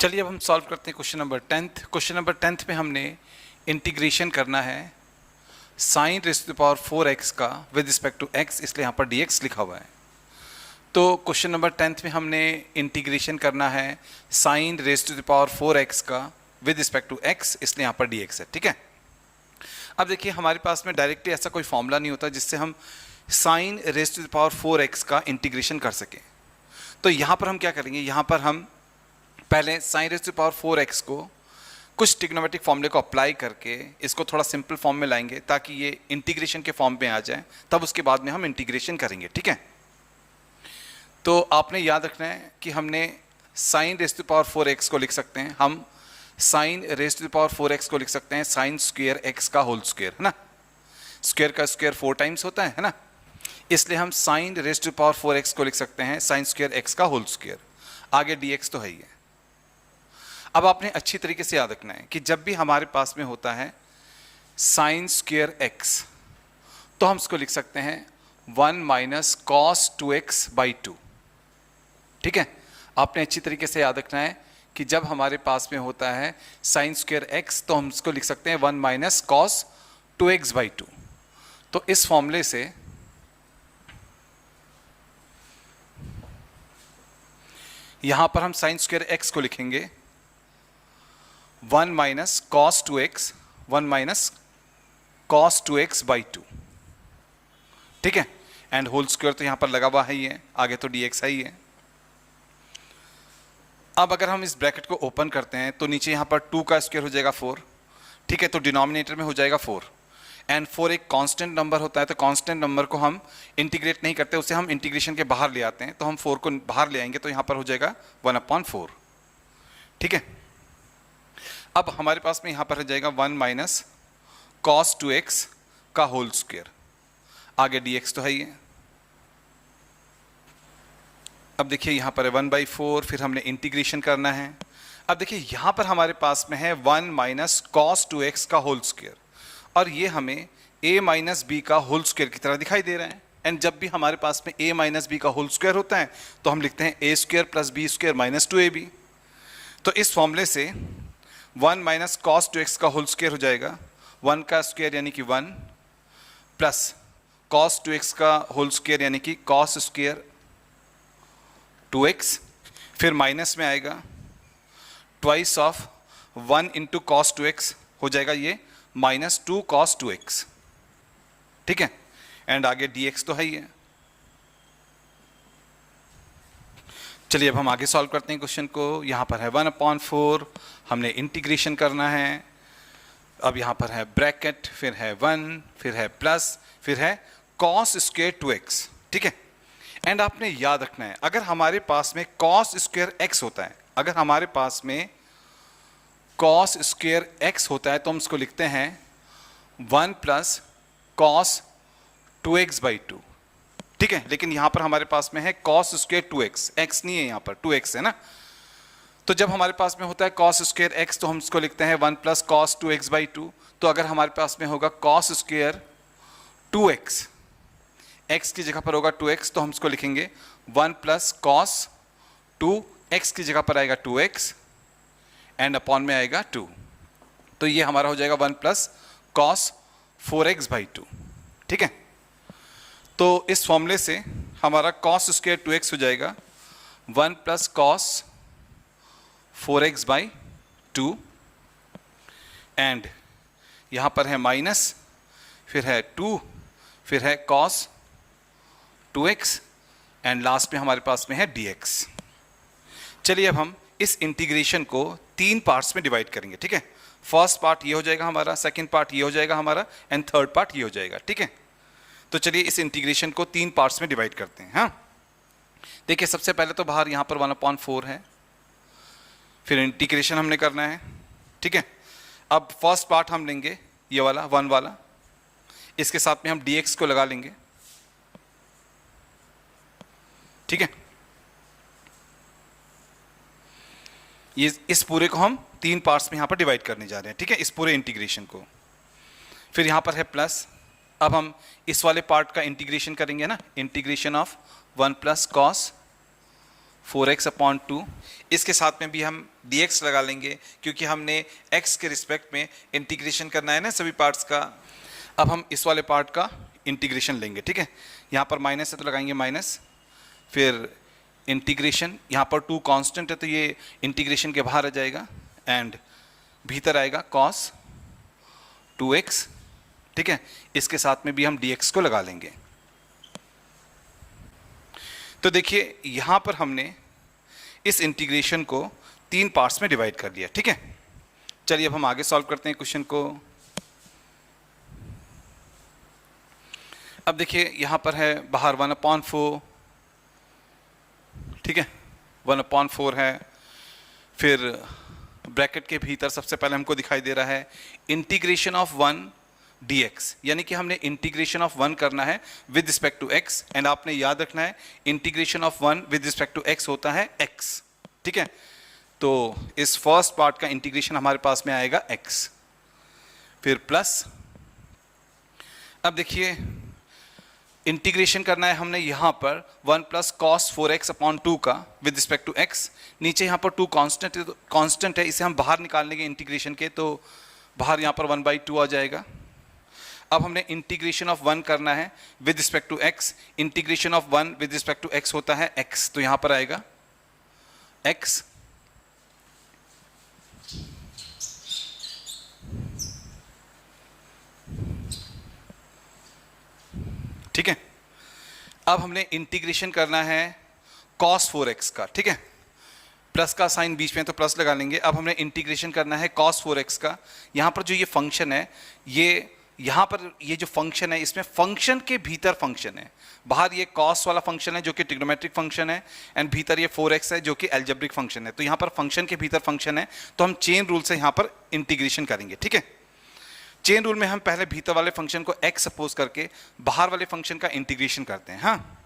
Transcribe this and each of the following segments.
चलिए अब हम सॉल्व करते हैं question number 10th। Question number 10th में हमने इंटीग्रेशन करना है sine raise to the power 4x का विद रिस्पेक्ट टू x, इसलिए यहाँ पर dx लिखा हुआ है। तो क्वेश्चन नंबर 10th में हमने इंटीग्रेशन करना है sine raise to the power 4x का विद रिस्पेक्ट टू x, इसलिए यहाँ पर dx है। ठीक है, अब देखिए हमारे पास में डायरेक्टली ऐसा कोई फॉर्मूला नहीं होता जिससे हम sine raise to the power 4x का इंटीग्रेशन कर सकें। तो यहाँ पर हम क्या करेंगे, यहाँ पर हम पहले sine raise to the power 4x को कुछ ट्रिग्नोमेट्रिक फॉर्मूले को अप्लाई करके इसको थोड़ा सिंपल फॉर्म में लाएंगे ताकि ये इंटीग्रेशन के फॉर्म में आ जाए, तब उसके बाद में हम इंटीग्रेशन करेंगे। ठीक है, तो आपने याद रखना है कि हमने sine raise to the power 4x को लिख सकते हैं, हम sine raise to the power 4x को लिख सकते हैं साइन स्क्वायर x का होल स्क्वायर, है ना। स्क्वायर का स्क्वायर 4 टाइम्स होता है ना, इसलिए हम sine raise to the power 4x को लिख सकते हैं साइन स्क्वायर x का होल स्क्वायर। आगे dx तो है ही है। अब आपने अच्छी तरीके से याद रखना है कि जब भी हमारे पास में होता है साइन स्क्वायर x, तो हम इसको लिख सकते हैं 1 माइनस कॉस 2x बाई 2। ठीक है, आपने अच्छी तरीके से याद रखना है कि जब हमारे पास में होता है साइन स्क्वायर x, तो हम इसको लिख सकते हैं 1 माइनस कॉस 2x बाई 2। तो इस फॉर्मूले से यहां पर हम साइन स्क्वायर x को लिखेंगे 1 minus cos 2x, 1 minus cos 2x by 2। ठीक है, एंड होल स्क्वायर तो यहां पर लगा हुआ है ही है, आगे तो dx है ही है। अब अगर हम इस ब्रैकेट को ओपन करते हैं तो नीचे यहां पर 2 का स्क्वायर हो जाएगा 4। ठीक है, तो डिनोमिनेटर में हो जाएगा 4, एंड 4 एक कांस्टेंट नंबर होता है, तो कांस्टेंट नंबर को हम इंटीग्रेट नहीं करते, उसे हम इंटीग्रेशन के बाहर ले आते हैं। तो हम 4 को बाहर ले आएंगे तो यहां पर हो जाएगा 1/4। ठीक है, अब हमारे पास में यहां पर हो जाएगा 1 माइनस कॉस 2x का होल स्क्वायर, आगे dx तो है ही है। अब देखिए यहां पर है 1/4, फिर हमने इंटीग्रेशन करना है। अब देखिए यहां पर हमारे पास में है 1 माइनस कॉस 2x का होल स्क्वायर, और ये हमें a माइनस बी का होल स्क्वायर की तरह दिखाई दे रहा है। एंड जब भी हमारे पास में a माइनस बी का होल स्क्वायर होता है तो हम लिखते हैं a square plus B square minus 2ab। तो इस फॉर्मूले से 1 माइनस कॉस 2x का होल स्क्वायर हो जाएगा 1 का स्क्वायर यानी कि 1, प्लस कॉस 2x का होल स्क्वायर यानी कि कॉस स्क्वायर 2x, फिर माइनस में आएगा twice of 1 into cos 2x, हो जाएगा ये माइनस 2 कॉस 2x। ठीक है, एंड आगे dx तो है ही है। चलिए अब हम आगे सॉल्व करते हैं क्वेश्चन को। यहाँ पर है 1/4, हमने इंटीग्रेशन करना है। अब यहाँ पर है ब्रैकेट, फिर है 1, फिर है प्लस, फिर है कॉस स्क्वायर 2x। ठीक है, एंड आपने याद रखना है अगर हमारे पास में कॉस स्क्वायर x होता है, अगर हमारे पास में कॉस स्क्वायर x होता है तो हम इसको लिखते हैं 1 प्लस कॉस 2x बाई 2। ठीक है, लेकिन यहां पर हमारे पास में है कॉस स्क्वायर 2x, x नहीं है यहाँ पर, 2x है ना। तो जब हमारे पास में होता है कॉस स्क्वायर x तो हम इसको लिखते हैं 1 प्लस कॉस 2x बाई 2। तो अगर हमारे पास में होगा कॉस स्क्वायर 2x, x की जगह पर होगा 2x, तो हम इसको लिखेंगे 1 प्लस कॉस 2, x की जगह पर आएगा 2x एंड अपॉन में आएगा 2। तो ये हमारा हो जाएगा 1 प्लस कॉस 4x बाई 2। ठीक है, तो इस फॉर्मूले से हमारा कॉस स्क्वायर 2x हो जाएगा 1 plus cos 4x by 2, and यहाँ पर है माइनस, फिर है 2, फिर है कॉस 2x, एंड लास्ट में हमारे पास में है dx। चलिए अब हम इस इंटीग्रेशन को 3 पार्ट्स में डिवाइड करेंगे। ठीक है, फर्स्ट पार्ट ये हो जाएगा हमारा, सेकंड पार्ट ये हो जाएगा हमारा, एंड थर्ड पार्ट ये हो जाएगा। ठीक है, तो चलिए इस इंटीग्रेशन को 3 पार्ट्स में डिवाइड करते हैं। हाँ, देखिए सबसे पहले तो बाहर यहाँ पर 1/4 है, फिर इंटीग्रेशन हमने करना है। ठीक है, अब फर्स्ट पार्ट हम लेंगे ये वाला 1 वाला, इसके साथ में हम dx को लगा लेंगे। ठीक है, ये इस पूरे को हम 3 पार्ट्स में यहां पर डिवाइड करने जा रहे हैं। ठीक है, इस पूरे इंटीग्रेशन को। फिर यहां पर है प्लस, अब हम इस वाले पार्ट का इंटीग्रेशन करेंगे ना, integration of 1 plus cos 4x/2। इसके साथ में भी हम dx लगा लेंगे क्योंकि हमने x के रिस्पेक्ट में इंटीग्रेशन करना है ना सभी पार्ट्स का। अब हम इस वाले पार्ट का इंटीग्रेशन लेंगे, ठीक है। यहाँ पर माइनस है तो लगाएंगे माइनस, फिर इंटीग्रेशन, यहाँ पर 2 कांस्टेंट है तो ये इंटीग्रेशन के बाहर आ जाएगा एंड भीतर आएगा cos 2x, ठीक है। इसके साथ में भी हम dx को लगा लेंगे। तो देखिए यहाँ पर हमने इस इंटीग्रेशन को 3 पार्ट्स में डिवाइड कर लिया, ठीक है। चलिए अब हम आगे सॉल्व करते हैं क्वेश्चन को। अब देखिए यहाँ पर है बाहर 1/4, ठीक है, 1/4 है। फिर ब्रैकेट के भीतर सबसे पहले हमको दिखाई दे रहा है इंटीग्रेशन ऑफ 1 dx, यानी कि हमने इंटीग्रेशन ऑफ 1 करना है with respect to x। And आपने याद रखना है integration of 1 with respect to x होता है x, ठीक है। तो इस फर्स्ट पार्ट का इंटीग्रेशन हमारे पास में आएगा x, फिर प्लस। अब देखिए इंटीग्रेशन करना है हमने यहाँ पर 1 + cos 4x/2 का विद रिस्पेक्ट टू x। नीचे यहाँ पर 2 कांस्टेंट है, इसे हम बाहर निकाल लेंगे इंटीग्रेशन के, तो बाहर यहाँ पर 1/2 आ जाएगा। अब हमने इंटीग्रेशन ऑफ 1 करना है with respect to x। Integration of 1 with respect to x होता है x, तो यहाँ पर आएगा x, ठीक है। अब हमने इंटीग्रेशन करना है cos 4x का, ठीक है। प्लस का साइन बीच में तो प्लस लगा लेंगे। अब हमने इंटीग्रेशन करना है cos 4x का। यहाँ पर जो ये फंक्शन है, ये यहाँ पर ये जो फंक्शन है इसमें फंक्शन के भीतर फंक्शन है। बाहर ये cos वाला फंक्शन है जो कि ट्रिग्नोमेट्रिक फंक्शन है एंड भीतर ये 4x है जो कि एल्जेब्रिक फंक्शन है। तो यहाँ पर फंक्शन के भीतर फंक्शन है, तो हम चेन रूल से यहाँ पर इंटीग्रेशन करेंगे, ठीक है। चेन रूल में हम पहले भीतर वाले फंक्शन को x सपोज करके बाहर वाले फंक्शन का इंटीग्रेशन करते हैं। हाँ,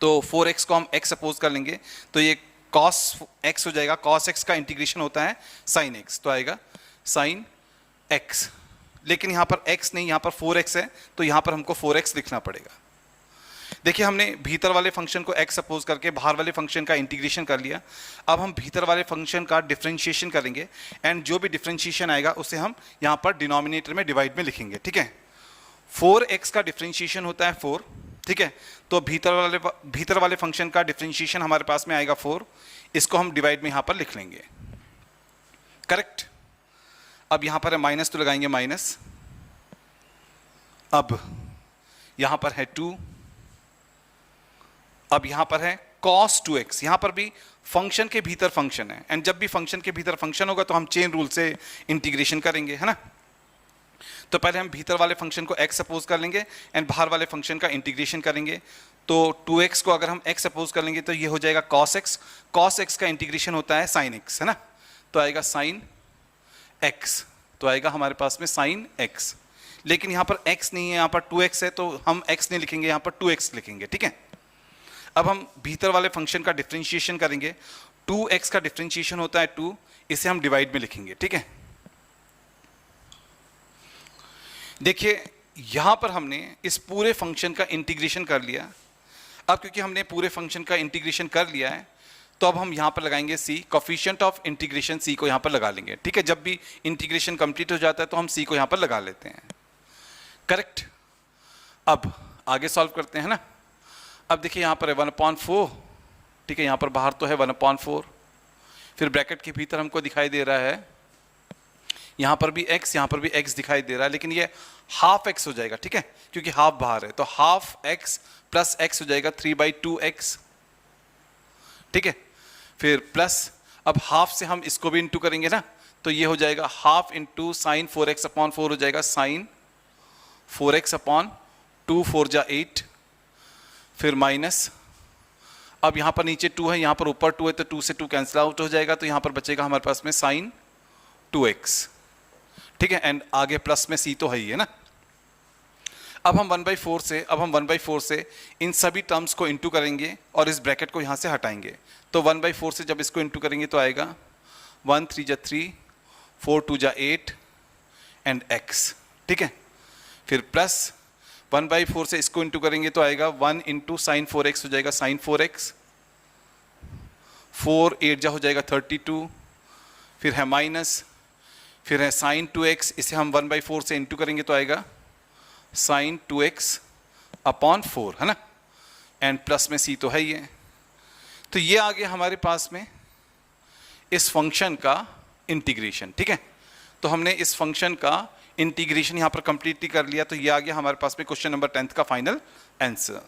तो 4x को हम x सपोज कर लेंगे तो ये cos x हो जाएगा। cos x का इंटीग्रेशन होता है sin x, तो आएगा sin x। लेकिन यहाँ पर x नहीं, यहाँ पर 4x है, तो यहाँ पर हमको 4x लिखना पड़ेगा। देखिए हमने भीतर वाले फंक्शन को x सपोज करके बाहर वाले फंक्शन का इंटीग्रेशन कर लिया। अब हम भीतर वाले फंक्शन का डिफरेंशिएशन करेंगे एंड जो भी डिफरेंशिएशन आएगा उसे हम यहाँ पर डिनोमिनेटर में डिवाइड में लिखेंगे, ठीक है। 4x का डिफरेंशिएशन होता है 4, ठीक है। तो भीतर वाले फंक्शन का डिफरेंशिएशन हमारे पास में आएगा 4, इसको हम डिवाइड में यहाँ पर लिख लेंगे, करेक्ट। अब यहाँ पर है माइनस तो लगाएंगे माइनस। अब यहाँ पर है 2, अब यहां पर है cos 2x। यहां पर भी फंक्शन के भीतर फंक्शन है एंड जब भी फंक्शन के भीतर फंक्शन होगा तो हम चेन रूल से इंटीग्रेशन करेंगे, है ना। तो पहले हम भीतर वाले फंक्शन को x सपोज कर लेंगे एंड बाहर वाले फंक्शन का इंटीग्रेशन करेंगे। तो 2x को अगर हम x सपोज कर लेंगे तो ये हो जाएगा cos x। cos x का इंटीग्रेशन होता है sin x, है ना। तो आएगा sin x, तो आएगा हमारे पास में sin x। लेकिन यहाँ पर x नहीं है, यहाँ पर 2x है, तो हम x नहीं लिखेंगे, यहाँ पर 2x लिखेंगे, ठीक है। अब हम भीतर वाले फंक्शन का डिफरेंशिएशन करेंगे। 2x का डिफरेंशिएशन होता है 2, इसे हम डिवाइड में लिखेंगे, ठीक है। देखिए यहां पर हमने इस पूरे फंक्शन का इंटीग्रेशन कर लिया। अब क्योंकि हमने पूरे फंक्शन का इंटीग्रेशन कर लिया है तो अब हम यहां पर लगाएंगे c, coefficient of integration c को यहां पर लगा लेंगे, ठीक है। जब भी इंटीग्रेशन कंप्लीट हो जाता है तो हम c को यहां पर लगा लेते हैं, करेक्ट। अब आगे सॉल्व करते हैं ना। अब देखिए यहाँ पर है 1/4, ठीक है। यहाँ पर बाहर तो है 1/4, फिर ब्रैकेट के भीतर हमको दिखाई दे रहा है यहाँ पर भी x, यहाँ पर भी x दिखाई दे रहा है, लेकिन ये हाफ x हो जाएगा, ठीक है, क्योंकि हाफ बाहर है। तो हाफ x प्लस x हो जाएगा 3/2x, ठीक है। फिर प्लस, अब हाफ से हम इसको भी इंटू करेंगे ना, तो ये हो जाएगा हाफ इंटू साइन 4x/4 हो जाएगा साइन 4x/2, 4 जा 8, फिर माइनस। अब यहाँ पर नीचे 2 है, यहाँ पर ऊपर 2 है, तो 2 से 2 कैंसिल आउट हो जाएगा, तो यहाँ पर बचेगा हमारे पास में साइन 2x, ठीक है। एंड आगे प्लस में c तो है ही है ना। अब हम 1/4 से इन सभी टर्म्स को इंटू करेंगे और इस ब्रैकेट को यहाँ से हटाएंगे। तो 1/4 से जब इसको इंटू करेंगे तो आएगा 1 3 जा 3, 4 2 जा 8 एंड x, ठीक है। फिर प्लस 1/4 से इसको इंटू करेंगे तो आएगा 1 इंटू साइन 4x हो जाएगा साइन 4x, 4 8 जा हो जाएगा 32, फिर है माइनस, फिर है साइन 2x, इसे हम 1/4 से इंटू करेंगे तो आएगा साइन 2x अपॉन 4, है ना, एंड प्लस में c तो है ही है। तो ये आ गया हमारे पास में इस फंक्शन का इंटीग्रेशन, ठीक है। तो हमने इस फंक्शन का इंटीग्रेशन यहाँ पर कंप्लीटली कर लिया, तो ये आ गया हमारे पास में क्वेश्चन नंबर 10 का फाइनल आंसर।